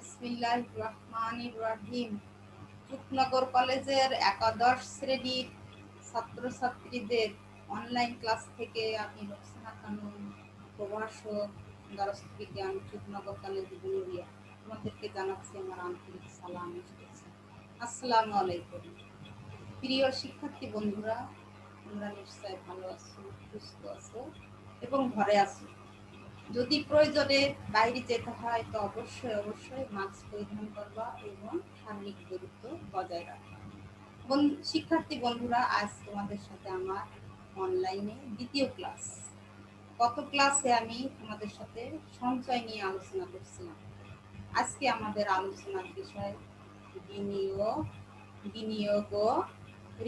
বিসমিল্লাহির রহমানির রহিম। রূপনগর কলেজের একাদশ শ্রেণীর ছাত্রছাত্রীদের অনলাইন ক্লাস থেকে আমি রোকসানা খানম, প্রভাষক, দ্বাদশ বিজ্ঞান, রূপনগর কলেজ বুনুরিয়া, তোমাদেরকে জানাচ্ছি আমার আন্তরিক সালাম। আসসালামু আলাইকুম। প্রিয় শিক্ষার্থী বন্ধুরা, তোমরা নিশ্চয় ভালো আছো, সুস্থ আছো এবং ঘরে আছো। যদি প্রয়োজনে বাইরে যেতে হয় তো অবশ্যই মাস্ক পরিধান করবা এবং শারীরিক দূরত্ব বজায় রাখবা। শিক্ষার্থী বন্ধুরা, আজ তোমাদের সাথে আমার অনলাইনে দ্বিতীয় ক্লাস। গত ক্লাসে আমি তোমাদের সাথে সঞ্চয় নিয়ে আলোচনা করছিলাম। আজকে আমাদের আলোচনার বিষয় বিনিয়োগ ও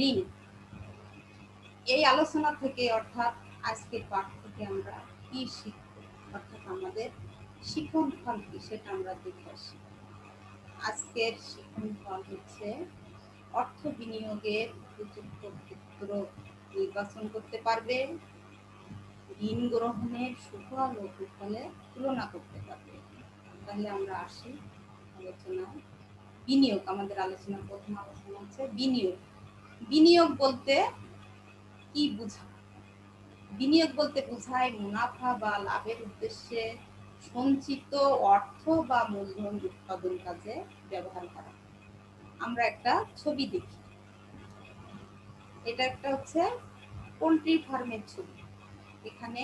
ঋণ। এই আলোচনা থেকে অর্থাৎ আজকের পাঠ থেকে আমরা কি শিখব, অর্থাৎ আমাদের শিখন ফল কি সেটা আমরা দেখে আসি। আজকের শিখন ফল হচ্ছে অর্থ বিনিয়োগের উপযুক্ত ক্ষেত্র নির্বাচন করতে পারবে, ঋণ গ্রহণের সুফল ও কুফলে তুলনা করতে পারবে। তাহলে আমরা আসি আলোচনায়। বিনিয়োগ, আমাদের আলোচনার প্রথম আলোচনা হচ্ছে বিনিয়োগ। বিনিয়োগ বলতে কি বোঝায়? বিনিয়োগ বলতে বোঝায় মুনাফা বা লাভের উদ্দেশ্যে সঞ্চিত অর্থ বা মূলধন উৎপাদন কাজে ব্যবহার করা। আমরা একটা ছবি দেখি, এটা একটা হচ্ছে পোল্ট্রি ফার্মের ছবি। এখানে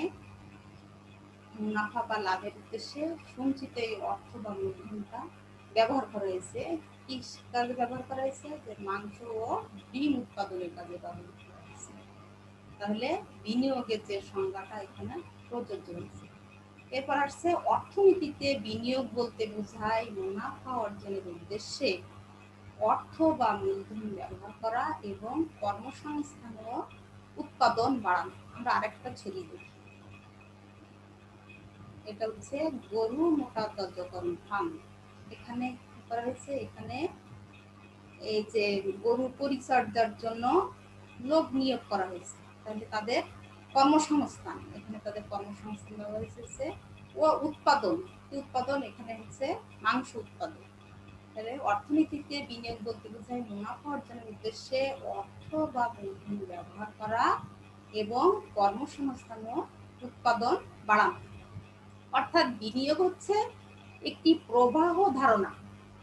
মুনাফা বা লাভের উদ্দেশ্যে সঞ্চিত এই অর্থ বা মূলধনটা ব্যবহার করা হয়েছে। কি কাজে ব্যবহার করা হয়েছে? যে মাংস ও ডিম উৎপাদনের কাজে ব্যবহার করা হয়েছে। তাহলে বিনিয়োগের যে সংজ্ঞাটা এখানে প্রযোজ্য হয়েছে। এরপর আসছে অর্থনীতিতে বিনিয়োগ বলতে বোঝায় মুনাফা অর্জনের উদ্দেশ্যে অর্থ বা মূলধন ব্যবহার করা এবং কর্মসংস্থান ও উৎপাদন বাড়ানো। আমরা আরেকটা ছবি দেখি, এটা হচ্ছে গরু মোটাতাজাকরণ ফার্ম। এখানে কি করা হয়েছে? এখানে এই যে গরু পরিচর্যার জন্য লোক নিয়োগ করা হয়েছে। তাহলে তাদের কর্মসংস্থান, এখানে তাদের কর্মসংস্থান দেওয়া হয়েছে ও উৎপাদন। উৎপাদন এখানে হচ্ছে মাংস উৎপাদন। তাহলে অর্থনীতিতে বিনিয়োগ বলতে বোঝায় মুনাফা অর্জনের উদ্দেশ্যে অর্থ বা মূলধন ব্যবহার করা এবং কর্মসংস্থান ও উৎপাদন বাড়ানো। অর্থাৎ বিনিয়োগ হচ্ছে একটি প্রবাহ ধারণা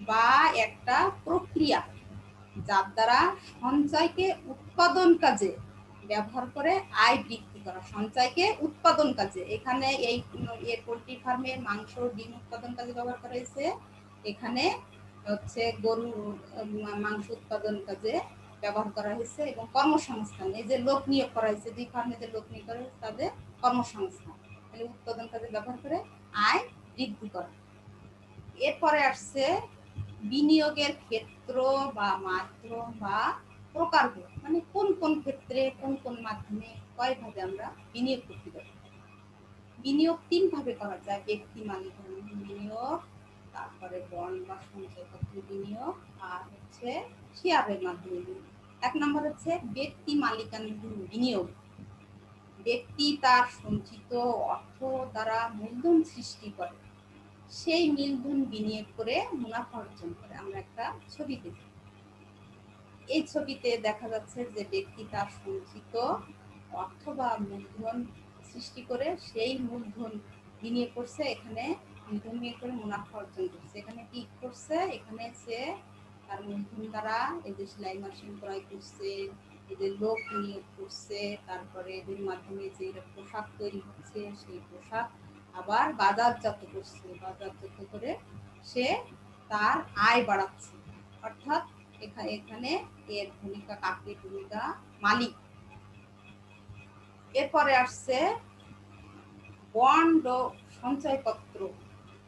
বা একটা প্রক্রিয়া যার দ্বারা সঞ্চয়কে উৎপাদন কাজে ব্যবহার করে আয় বৃদ্ধি করা। সঞ্চয়কে উৎপাদন কাজে, এখানে এই পোল্ট্রি ফার্মে মাংস ডিম উৎপাদন কাজে ব্যবহার করা হয়েছে। এখানে হচ্ছে গরু মাংস উৎপাদন কাজে ব্যবহার করা হয়েছে এবং কর্মসংস্থান, এই যে লোক নিয়োগ করা হয়েছে, দুই ফার্মে যে লোক নিয়োগ করা হয়েছে তাদের কর্মসংস্থান, তাহলে উৎপাদন কাজে ব্যবহার করে আয় বৃদ্ধি করা। এরপরে আসছে বিনিয়োগের ক্ষেত্র বা মাধ্যম বা প্রকার, মানে কোন কোন ক্ষেত্রে কোন কোন মাধ্যমে কয়ভাবে আমরা বিনিয়োগ করতে পারি। বিনিয়োগ তিন ভাবে করা যায়: ব্যক্তি মালিকানাধীন বিনিয়োগ, তারপরে বন্ড বা সঞ্চয়পত্র বিনিয়োগ, আর হচ্ছে শেয়ারের মাধ্যমে বিনিয়োগ। এক নম্বর হচ্ছে ব্যক্তি মালিকানাধীন বিনিয়োগ। ব্যক্তি তার সঞ্চিত অর্থ দ্বারা মূলধন সৃষ্টি করে, সেই মূলধন বিনিয়োগ করে মুনাফা অর্জন করে। আমরা একটা ছবি দেখি, এই ছবিতে দেখা যাচ্ছে যে ব্যক্তি তার সঞ্চিত অর্থ বা মূলধন সৃষ্টি করে সেই মূলধন বিনিয়োগ করছে, এখানে মূলধন বিনিয়োগ করে মুনাফা অর্জন করছে। এখানে কি করছে? এখানে সে তার মূলধন দ্বারা এই যে সেলাই মেশিন ক্রয় করছে, এদের লোক নিয়োগ করছে, তারপরে এদের মাধ্যমে যে পোশাক তৈরি হচ্ছে সেই পোশাক আবার বাজারজাত করছে, বাজারজাত করে সে তার আয় বাড়াচ্ছে। অর্থাৎ এখানে এর ভূমিকা, কাকের ভূমিকা? মালিক। এরপরে আসছে বন্ড ও সঞ্চয়পত্র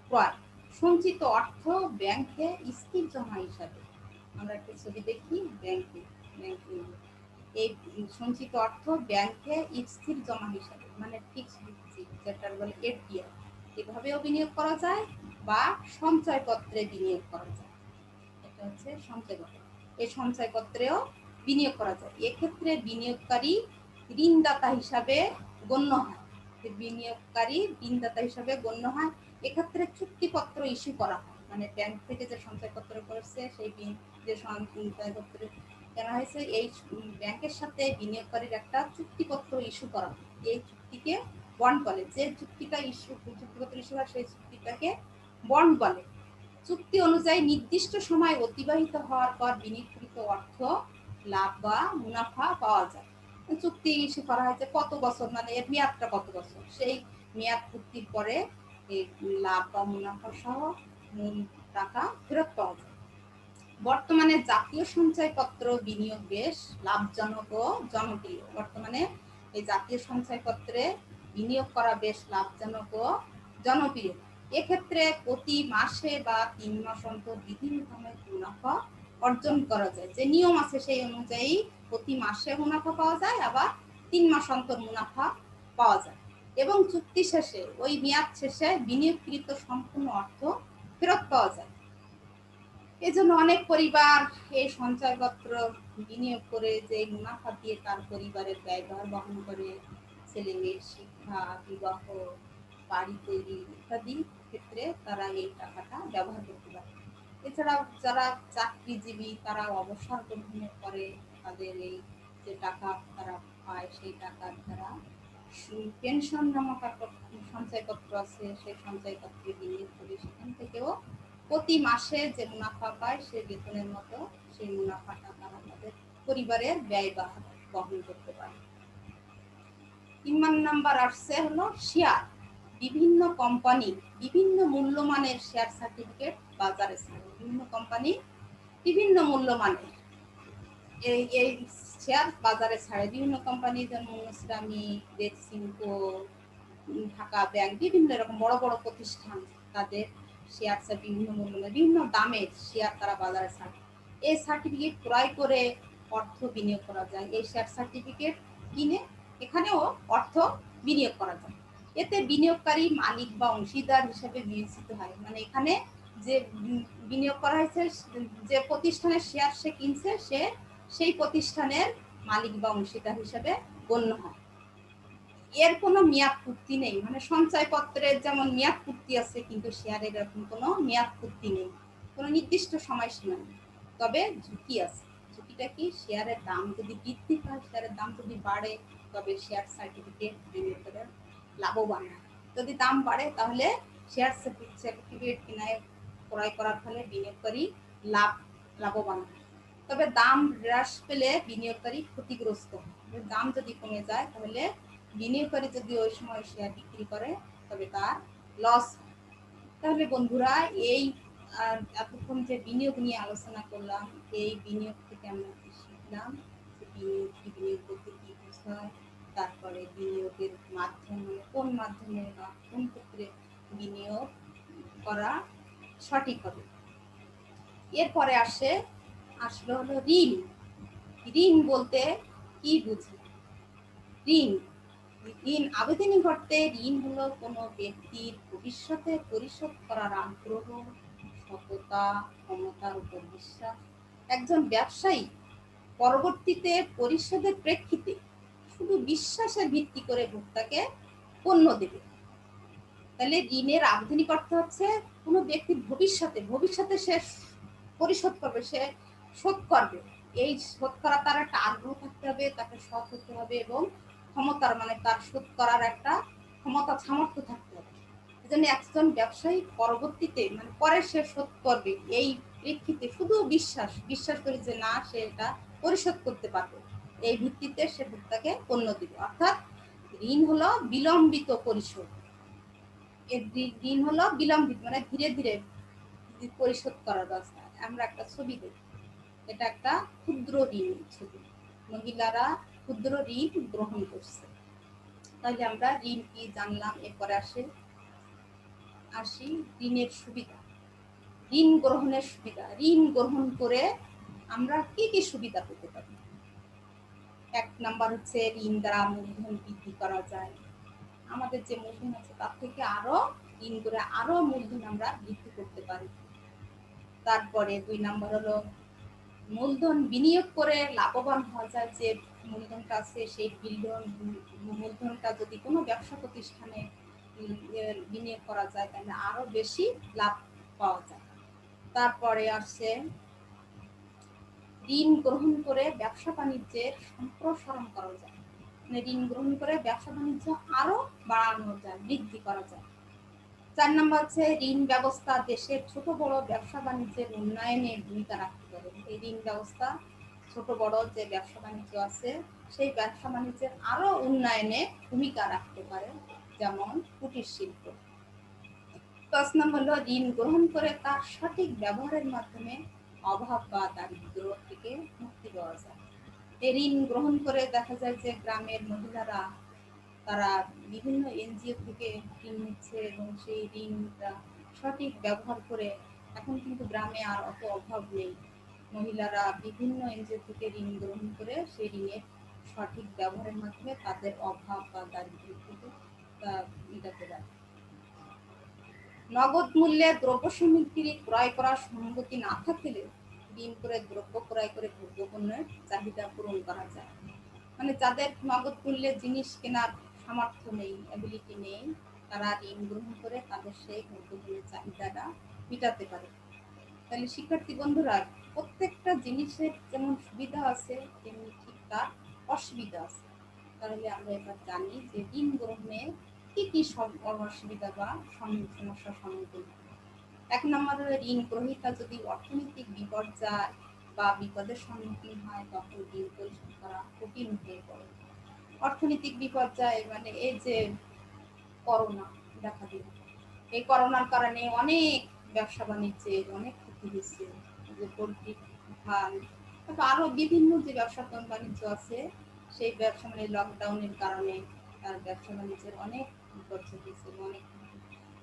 ক্রয়। সঞ্চিত অর্থ ব্যাংকে স্থির জমা হিসাবে, আমরা একটা ছবি দেখি, ব্যাংকে এই সঞ্চিত অর্থ ব্যাংকে স্থির জমা হিসাবে, মানে ফিক্সড ডিপোজিট যেটা বলে এফডিআর, এভাবেও বিনিয়োগ করা যায় বা সঞ্চয়পত্রে বিনিয়োগ করা যায়। এটা হচ্ছে সঞ্চয়পত্র। এই সঞ্চয়পত্রেও বিনিয়োগ করা যায়। এক্ষেত্রে বিনিয়োগকারী ঋণদাতা হিসাবে গণ্য হয়। বিনিয়োগকারী ঋণদাতা হিসাবে গণ্য হয়। এক্ষেত্রে চুক্তিপত্র ইস্যু করা হয়, মানে ব্যাংক থেকে যে সঞ্চয়পত্র করেছে সেই যে সঞ্চয়পত্র কেনা হয়েছে, এই ব্যাংকের সাথে বিনিয়োগকারীর একটা চুক্তিপত্র ইস্যু করা হয়। এই চুক্তিকে বন্ড বলে। যে চুক্তিপত্র ইস্যু হয় সেই চুক্তিটাকে বন্ড বলে। চুক্তি অনুযায়ী নির্দিষ্ট সময় অতিবাহিত হওয়ার পর বিনিয়োগকৃত অর্থ লাভ বা মুনাফা পাওয়া যায়। চুক্তি ইস্যু করা হয়েছে কত বছর, মানে এর মেয়াদটা কত বছর, সেই মেয়াদ পূর্তির পরে এই লাভ বা মুনাফা সহ মূল টাকা ফেরত পাওয়া যায়। বর্তমানে জাতীয় সঞ্চয়পত্র বিনিয়োগ বেশ লাভজনক ও জনপ্রিয়। বর্তমানে এই জাতীয় সঞ্চয়পত্রে বিনিয়োগ করা বেশ লাভজনক ও জনপ্রিয়। এক্ষেত্রে প্রতি মাসে বা 3 মাস অন্তর বিভিন্ন ধরনের মুনাফা অর্জন করা যায়। যে নিয়ম আছে সেই অনুযায়ী প্রতি মাসে মুনাফা পাওয়া যায়, আবার 3 মাস অন্তর মুনাফা পাওয়া যায়। এবং চুক্তি শেষে ওই মেয়াদ শেষে বিনিয়োগকৃত সম্পূর্ণ অর্থ ফেরত পাওয়া যায়। এজন্য অনেক পরিবার এই সঞ্চয়পত্র বিনিয়োগ করে যে মুনাফা দিয়ে তার পরিবারের ব্যয়ভার বহন করে, ছেলে মেয়ের শিক্ষা, বিবাহ, বাড়ি তৈরি ইত্যাদি ক্ষেত্রে তারা এই টাকাটা ব্যবহার করতে পারে। এছাড়াও যারা চাকরিজীবী তারা অবসর গ্রহণের পরে তাদের এই যে টাকা তারা পায় সেই টাকার দ্বারা পেনশন নামক একটা সঞ্চয়পত্র আছে, সেই সঞ্চয়পত্রে বিনিয়োগ করে সেখান থেকেও প্রতি মাসে যে মুনাফা পায় সে বেতনের মতো সেই মুনাফাটা তারা তাদের পরিবারের ব্যয় বহন করতে পারে। 3 নাম্বার আসছে হলো শেয়ার। বিভিন্ন কোম্পানি বিভিন্ন মূল্যমানের শেয়ার সার্টিফিকেট বাজারে ছাড়ে। বিভিন্ন কোম্পানি বিভিন্ন মূল্যমানের এই শেয়ার বাজারে ছাড়ে। বিভিন্ন কোম্পানি যেমন শ্রমিক, বেক্সিমকো, ঢাকা ব্যাংক, বিভিন্ন রকম বড় বড় প্রতিষ্ঠান তাদের শেয়ার বিভিন্ন মূল্যে বিভিন্ন দামের শেয়ার তারা বাজারে ছাড়ে। এই সার্টিফিকেট ক্রয় করে অর্থ বিনিয়োগ করা যায়। এই শেয়ার সার্টিফিকেট কিনে এখানেও অর্থ বিনিয়োগ করা যায়। এতে বিনিয়োগকারী মালিক বা অংশীদার হিসেবে বিবেচিত হয়। মানে এখানে যে বিনিয়োগ করা হয়েছে, যে প্রতিষ্ঠানের শেয়ার সে কিনছে, সে সেই প্রতিষ্ঠানের মালিক বা অংশীদার হিসেবে গণ্য হয়। এর কোনো মেয়াদ পূর্তি নেই। মানে সঞ্চয়পত্রের যেমন মেয়াদ পূর্তি আছে, কিন্তু শেয়ারের এরকম কোনো মেয়াদ পূর্তি নেই, কোনো নির্দিষ্ট সময়সীমা নেই। তবে ঝুঁকি আছে। ঝুঁকিটা কি? শেয়ারের দাম যদি বৃদ্ধি পায়, শেয়ারের দাম যদি বাড়ে, তবে শেয়ার সার্টিফিকেট বিনিয়োগকারীরা লাভবান হয়। যদি দাম বাড়ে তাহলে শেয়ার সার্টিফিকেট ক্রয় করার ফলে বিনিয়োগকারী লাভবান হয়। তবে দাম হ্রাস পেলে বিনিয়োগকারী ক্ষতিগ্রস্ত হয়। দাম যদি কমে যায় তাহলে বিনিয়োগকারী যদি ওই সময় শেয়ার বিক্রি করে তবে তার লস। তাহলে বন্ধুরা, এই এতক্ষণ যে বিনিয়োগ নিয়ে আলোচনা করলাম, এই বিনিয়োগ থেকে আমরা কি শিখলাম? বিনিয়োগ করতে কি বোঝায়, তারপরে বিনিয়োগের মাধ্যমে কোন মাধ্যমে বা কোন ক্ষেত্রে বিনিয়োগ করা সঠিক হবে। এরপরে আসলো হলো ঋণ। ঋণ বলতে কি বুঝি? ঋণ আবেদনী করতে ঋণ হলো কোনো ব্যক্তির ভবিষ্যতে পরিশোধ করার আগ্রহ, সততা, ক্ষমতার উপর বিশ্বাস। একজন ব্যবসায়ী পরবর্তীতে পরিশোধের প্রেক্ষিতে শুধু বিশ্বাসের ভিত্তি করে ভোক্তাকে পণ্য দেবে। তাহলে ঋণের আবেদনী করতে হচ্ছে কোনো ব্যক্তির ভবিষ্যতে সে পরিশোধ করবে, সে শোধ করবে। এই শোধ করা তার একটা আগ্রহ থাকতে হবে, তাকে সৎ হতে হবে এবং ক্ষমতার মানে তার শোধ করার একটা ক্ষমতা সামর্থ্য থাকতে হবে। এই জন্য একজন ব্যবসায়ী পরবর্তীতে মানে পরে সে শোধ করবে, এই প্রেক্ষিতে শুধু বিশ্বাস করে যে না সে এটা পরিশোধ করতে পারবে, এই ভিত্তিতে সে ভোক্তাকে পণ্য দিবে। অর্থাৎ ঋণ হলো বিলম্বিত পরিশোধ। ঋণ হলো বিলম্বিত মানে ধীরে ধীরে পরিশোধ করার ব্যবস্থা। আমরা একটা ছবি দেখি, এটা একটা ক্ষুদ্র ঋণ ছবি। মহিলারা ক্ষুদ্র ঋণ গ্রহণ করছে। তাহলে আমরা ঋণ কি জানলাম। এরপরে আসি ঋণের সুবিধা। ঋণ গ্রহণের সুবিধা। ঋণ গ্রহণ করে আমরা কি কি সুবিধা পেতে পারি? 1 নাম্বার হচ্ছে ঋণ দ্বারা মূলধন বৃদ্ধি করা যায়। আমাদের যে মূলধন আছে তার থেকে আরো ঋণ করে আরো মূলধন আমরা বৃদ্ধি করতে পারি। তারপরে 2 নাম্বার হলো মূলধন বিনিয়োগ করে লাভবান হওয়া যায়। যে মূলধনটা আছে সেই মূলধনটা যদি কোনো ব্যবসা প্রতিষ্ঠানে বিনিয়োগ করা যায় তাহলে আরো বেশি লাভ পাওয়া যায়। তারপরে আসছে ঋণ গ্রহণ করে ব্যবসা বাণিজ্যের সম্প্রসারণ করা যায়, মানে ঋণ গ্রহণ করে ব্যবসা বাণিজ্য আরো বাড়ানো যায়, বৃদ্ধি করা যায়। 4 নম্বর হচ্ছে ঋণ ব্যবস্থা দেশের ছোট বড় ব্যবসা বাণিজ্যের উন্নয়নে ভূমিকা রাখতে পারে। এই ঋণ ব্যবস্থা ছোট বড় যে ব্যবসা বাণিজ্য আছে সেই ব্যবসা বাণিজ্যের আরো উন্নয়নে ভূমিকা রাখতে পারে, যেমন কুটির শিল্প। 10 নম্বর হলো ঋণ গ্রহণ করে তার সঠিক ব্যবহারের মাধ্যমে অভাব বা দারিদ্র থেকে মুক্তি পাওয়া যায়। এই ঋণ গ্রহণ করে দেখা যায় যে গ্রামের মহিলারা তারা বিভিন্ন এনজিও থেকে ঋণ নিচ্ছে এবং সেই ঋণটা সঠিক ব্যবহার করে এখন কিন্তু গ্রামে আর অত অভাব নেই। মহিলারা বিভিন্ন এনজিও থেকে ঋণ গ্রহণ করে সেই ঋণের সঠিক ব্যবহারের মাধ্যমে তাদের অভাব বা দারিদ্র থেকে তা মেটাতে পারে। নগদ মূল্যে দ্রব্য সামগ্রী ক্রয় করার সম্মতি না থাকলে ঋণ করে দ্রব্য ক্রয় করে দ্রব্যপণ্যের চাহিদা পূরণ করা যায়। মানে যাদের নগদ মূল্যে জিনিস কেনার সামর্থ্য নেই, অ্যাবিলিটি নেই, তারা ঋণ গ্রহণ করে তাদের সেই দ্রব্যপণ্যের চাহিদাটা মেটাতে পারে। তাহলে শিক্ষার্থী বন্ধুরা, প্রত্যেকটা জিনিসের যেমন সুবিধা আছে তেমনি ঠিক তার অসুবিধা আছে। তাহলে আমরা এবার জানি যে ঋণ গ্রহণে কি কি অসুবিধা বা সমস্যার সম্মুখীন। 1 নম্বরে ঋণ গ্রহীতা যদি অর্থনৈতিক বিপর্যয় বা বিপদের সম্মুখীন হয় তখন ঋণ পরিশোধ করা কঠিন হয়ে পড়ে। অর্থনৈতিক বিপর্যয় মানে এই যে করোনা দেখা দিল, এই করোনার কারণে অনেক ব্যবসা বাণিজ্যের অনেক ক্ষতি হয়েছে। যে পোল্ট্রি ফার্ম, তারপর আরো বিভিন্ন যে ব্যবসা বাণিজ্য আছে সেই ব্যবসা মানে লকডাউনের কারণে তার ব্যবসা বাণিজ্যের অনেক বিপর্যয় হয়েছে, অনেক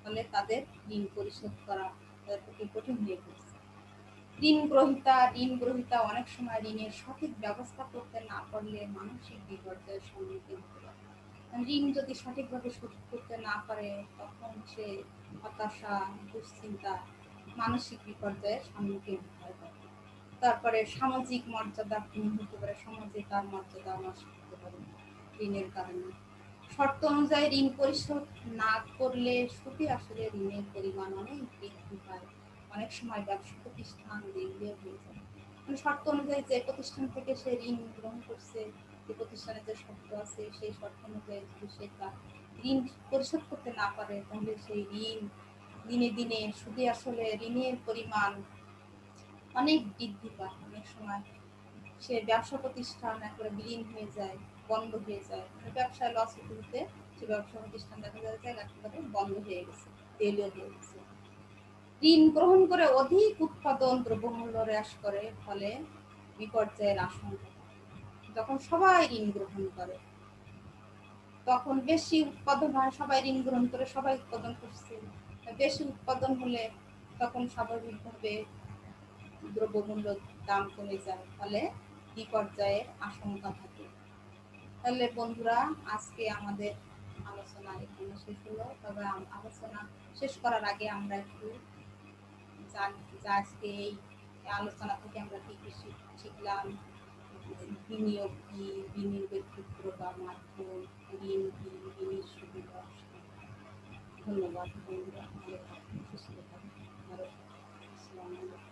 ফলে তাদের ঋণ পরিশোধ করা তাদের পক্ষে কঠিন হয়ে পড়ছে। ঋণ গ্রহীতা অনেক সময় ঋণের সঠিক ব্যবস্থা করতে না পারলে মানসিক বিপর্যয়ের সম্মুখীন হতে পারে। ঋণ যদি সঠিকভাবে শোধ করতে না পারে তখন সে হতাশা, দুশ্চিন্তা, মানসিক বিপর্যয়ের সম্মুখীন হতে পারে। তারপরে সামাজিক মর্যাদা ক্ষুণ্ণ হতে পারে, সমাজে তার মর্যাদা নষ্ট হতে পারে ঋণের কারণে। শর্ত অনুযায়ী ঋণ পরিশোধ না করলে সুদে আসলে ঋণের পরিমাণ অনেক বৃদ্ধি পায়। অনেক সময় ব্যবসা প্রতিষ্ঠান দেউলিয়া হয়ে যায়। মানে শর্ত অনুযায়ী যে প্রতিষ্ঠান থেকে সে ঋণ গ্রহণ করছে, যে প্রতিষ্ঠানের যে শর্ত আছে সেই শর্ত অনুযায়ী যদি সে ঋণ পরিশোধ করতে না পারে তাহলে সেই ঋণ দিনে দিনে সুদে আসলে ঋণের পরিমাণ অনেক বৃদ্ধি পায়। অনেক সময় সে ব্যবসা প্রতিষ্ঠান একবারে বিলীন হয়ে যায়, বন্ধ হয়ে যায়। ব্যবসায় লস হতে হতে সে ব্যবসা প্রতিষ্ঠান দেখা যায় যে একেবারে বন্ধ হয়ে গেছে, দেউলিয়া হয়ে গেছে। ঋণ গ্রহণ করে অধিক উৎপাদন দ্রব্যমূল্য হ্রাস করে, ফলে বিপর্যয়ের আশঙ্কা। যখন সবাই ঋণ গ্রহণ করে তখন বেশি উৎপাদন হয়, সবাই ঋণ গ্রহণ করে সবাই উৎপাদন করছে, বেশি উৎপাদন হলে তখন স্বাভাবিকভাবে দ্রব্যমূল্য দাম কমে যায়, ফলে বিপর্যয়ের আশঙ্কা থাকে। তাহলে বন্ধুরা, আজকে আমাদের আলোচনা এখানে শেষ হলো। তবে আলোচনা শেষ করার আগে আমরা একটু জানি যে আজকে এই আলোচনা থেকে আমরা কি কি শিখলাম, বিনিয়োগ কি, বিনিয়োগের ক্ষেত্র বা মাধ্যম, ঋণ কি, ঋণের সুবিধা। ধন্যবাদ বন্ধুরা, ভালো থাকুন, সুস্থ থাকুন। আসসালামু আলাইকুম।